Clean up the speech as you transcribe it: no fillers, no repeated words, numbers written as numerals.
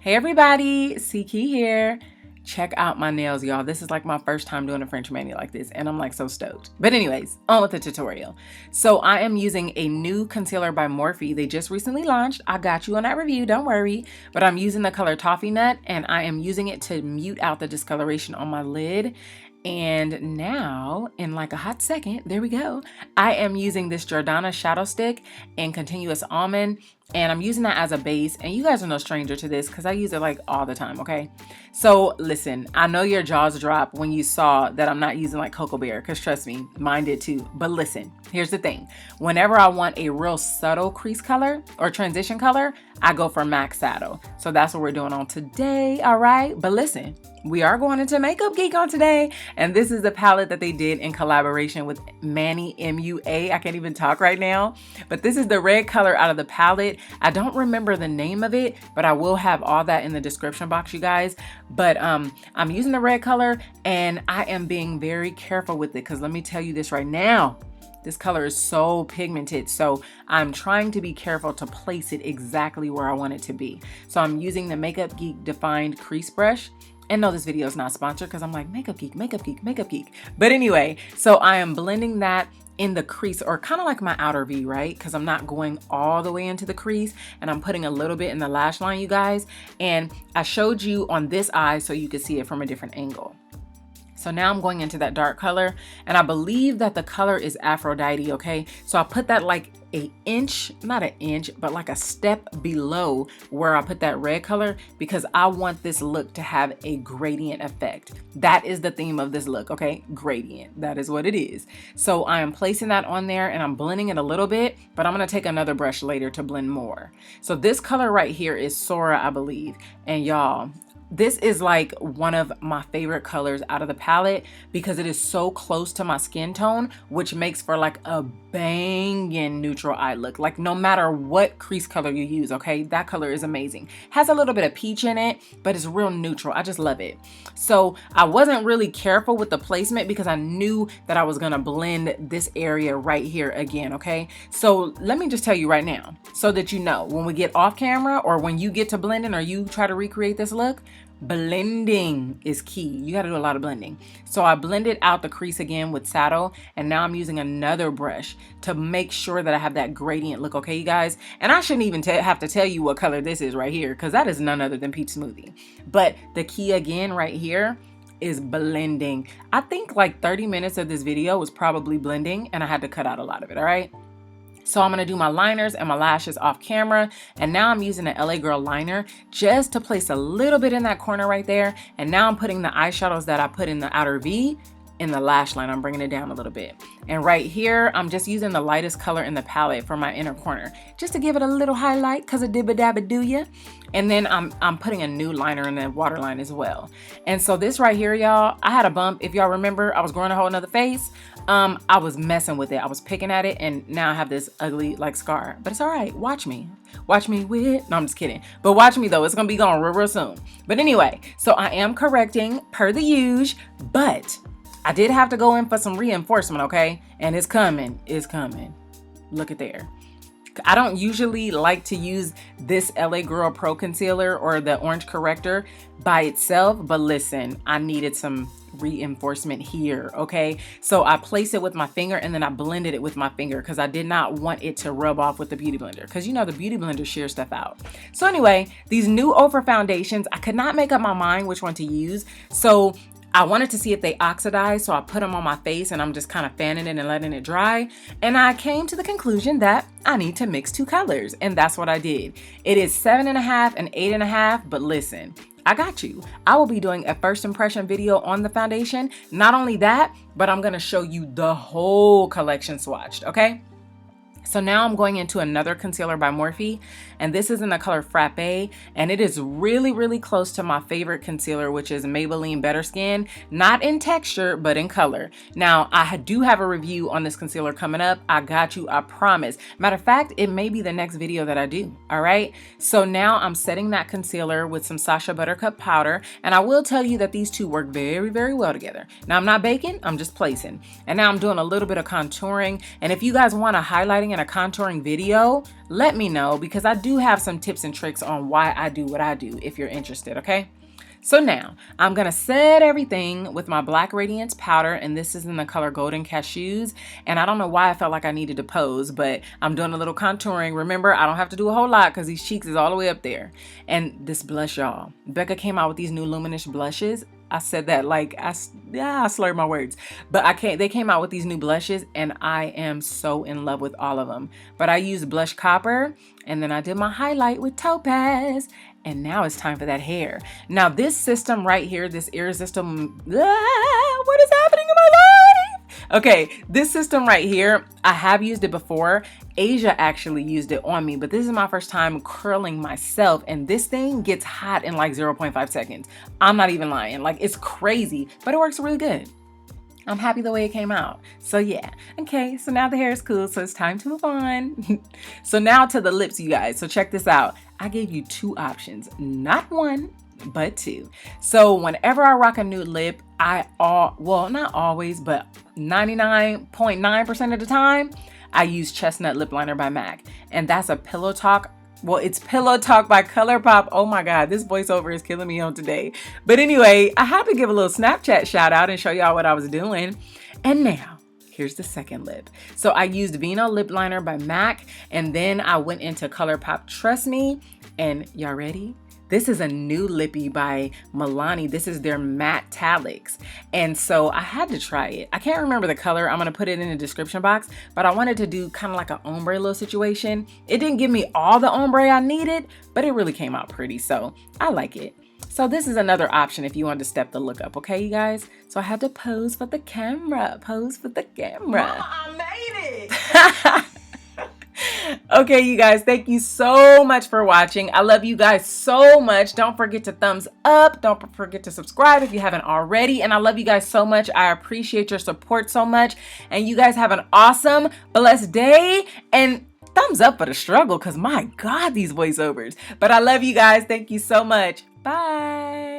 Hey everybody, Ckey here. Check out my nails, y'all. This is like my first time doing a French mani like this, and I'm like so stoked. But anyways, on with the tutorial. So I am using a new concealer by Morphe. They just recently launched. I got you on that review, don't worry. But I'm using the color Toffee Nut, and I am using it to mute out the discoloration on my lid. And now, in like a hot second, there we go. I am using this Jordana Shadow Stick in Continuous Almond, and I'm using that as a base. And you guys are no stranger to this because I use it like all the time, okay? So listen, I know your jaws dropped when you saw that I'm not using like Cocoa Bear, because trust me, mine did too. But listen, here's the thing. Whenever I want a real subtle crease color or transition color, I go for MAC Shadow. So that's what we're doing on today, all right? But listen, we are going into Makeup Geek on today, and this is the palette that they did in collaboration with Manny MUA. I can't even talk right now, but this is the red color out of the palette. I don't remember the name of it, but I will have all that in the description box, you guys. But I'm using the red color, and I am being very careful with it because let me tell you this right now. This color is so pigmented, so I'm trying to be careful to place it exactly where I want it to be. So I'm using the Makeup Geek Defined Crease Brush. And no, this video is not sponsored because I'm like, Makeup Geek, Makeup Geek, Makeup Geek. But anyway, so I am blending that in the crease, or kind of like my outer V, right? Because I'm not going all the way into the crease, and I'm putting a little bit in the lash line, you guys. And I showed you on this eye so you could see it from a different angle. So now I'm going into that dark color, and I believe that the color is Aphrodite, okay? So I put that like an inch, not an inch, but like a step below where I put that red color, because I want this look to have a gradient effect. That is the theme of this look, okay? Gradient, that is what it is. So I am placing that on there, and I'm blending it a little bit, but I'm gonna take another brush later to blend more. So this color right here is Sora, I believe, and y'all, this is like one of my favorite colors out of the palette because it is so close to my skin tone, which makes for like a banging neutral eye look. Like no matter what crease color you use, okay? That color is amazing. Has a little bit of peach in it, but it's real neutral. I just love it. So I wasn't really careful with the placement because I knew that I was gonna blend this area right here again, okay? So let me just tell you right now, so that you know, when we get off camera or when you get to blending or you try to recreate this look, blending is key. You got to do a lot of blending. So I blended out the crease again with Saddle, and now I'm using another brush to make sure that I have that gradient look, okay, you guys? And I shouldn't even have to tell you what color this is right here, because that is none other than Peach Smoothie. But the key again right here is blending. I think like 30 minutes of this video was probably blending, and I had to cut out a lot of it, all right? So I'm gonna do my liners and my lashes off camera. And now I'm using an LA Girl liner just to place a little bit in that corner right there. And now I'm putting the eyeshadows that I put in the outer V in the lash line. I'm bringing it down a little bit. And right here, I'm just using the lightest color in the palette for my inner corner, just to give it a little highlight because it dibba dabba do ya. And then I'm putting a new liner in the waterline as well. And so this right here, y'all, I had a bump. If y'all remember, I was growing a whole nother face. I was messing with it. I was picking at it, and now I have this ugly like scar, but it's all right. Watch me with, no, I'm just kidding. But watch me though, it's gonna be gone real soon. But anyway, so I am correcting per the usual, but I did have to go in for some reinforcement, okay? And it's coming, Look at there. I don't usually like to use this LA Girl Pro Concealer or the Orange Corrector by itself, but listen, I needed some reinforcement here, okay? So I placed it with my finger, and then I blended it with my finger because I did not want it to rub off with the Beauty Blender, because you know the Beauty Blender shears stuff out. So anyway, these new Ofra foundations, I could not make up my mind which one to use, so I wanted to see if they oxidize, so I put them on my face, and I'm just kind of fanning it and letting it dry. And I came to the conclusion that I need to mix two colors, and that's what I did. It is 7.5 and 8.5, but listen, I got you. I will be doing a first impression video on the foundation. Not only that, but I'm gonna show you the whole collection swatched, okay? So now I'm going into another concealer by Morphe, and this is in the color Frappe, and it is really, really close to my favorite concealer, which is Maybelline Better Skin, not in texture, but in color. Now, I do have a review on this concealer coming up. I got you, I promise. Matter of fact, it may be the next video that I do, all right? So now I'm setting that concealer with some Sasha Buttercup powder, and I will tell you that these two work very, very well together. Now, I'm not baking, I'm just placing. And now I'm doing a little bit of contouring, and if you guys want a highlighting in a contouring video, let me know, because I do have some tips and tricks on why I do what I do if you're interested, okay? So now I'm gonna set everything with my black radiance powder, and this is in the color Golden Cashews. And I don't know why I felt like I needed to pose, but I'm doing a little contouring. Remember, I don't have to do a whole lot because these cheeks is all the way up there. And this blush, y'all. Becca came out with these new luminous blushes. I said that like I slurred my words, but they came out with these new blushes, and I am so in love with all of them. But I used blush copper, and then I did my highlight with topaz. And now it's time for that hair. Now this system right here, this irresistible, what is happening in my life? Okay, this system right here, I have used it before. Asia actually used it on me, but this is my first time curling myself, and this thing gets hot in like 0.5 seconds. I'm not even lying, like it's crazy, but it works really good. I'm happy the way it came out. So yeah, okay, so now the hair is cool, so it's time to move on. So now to the lips, you guys. So check this out. I gave you 2 options, not 1, but 2. So whenever I rock a nude lip, well, not always, but 99.9% of the time, I use Chestnut Lip Liner by MAC. And that's a Pillow Talk. Well, it's Pillow Talk by ColourPop. Oh my God, this voiceover is killing me on today. But anyway, I had to give a little Snapchat shout out and show y'all what I was doing. And now, here's the second lip. So I used Vino Lip Liner by MAC, and then I went into ColourPop Trust Me. And y'all ready? This is a new lippy by Milani. This is their matte Talix. And so I had to try it. I can't remember the color. I'm gonna put it in the description box, but I wanted to do kind of like an ombre little situation. It didn't give me all the ombre I needed, but it really came out pretty, so I like it. So this is another option if you want to step the look up, okay, you guys? So I had to pose for the camera, pose for the camera. Mama, I made it! Okay, you guys, thank you so much for watching. I love you guys so much. Don't forget to thumbs up. Don't forget to subscribe if you haven't already. And I love you guys so much. I appreciate your support so much. And you guys have an awesome, blessed day. And thumbs up for the struggle, because my God, these voiceovers. But I love you guys. Thank you so much. Bye.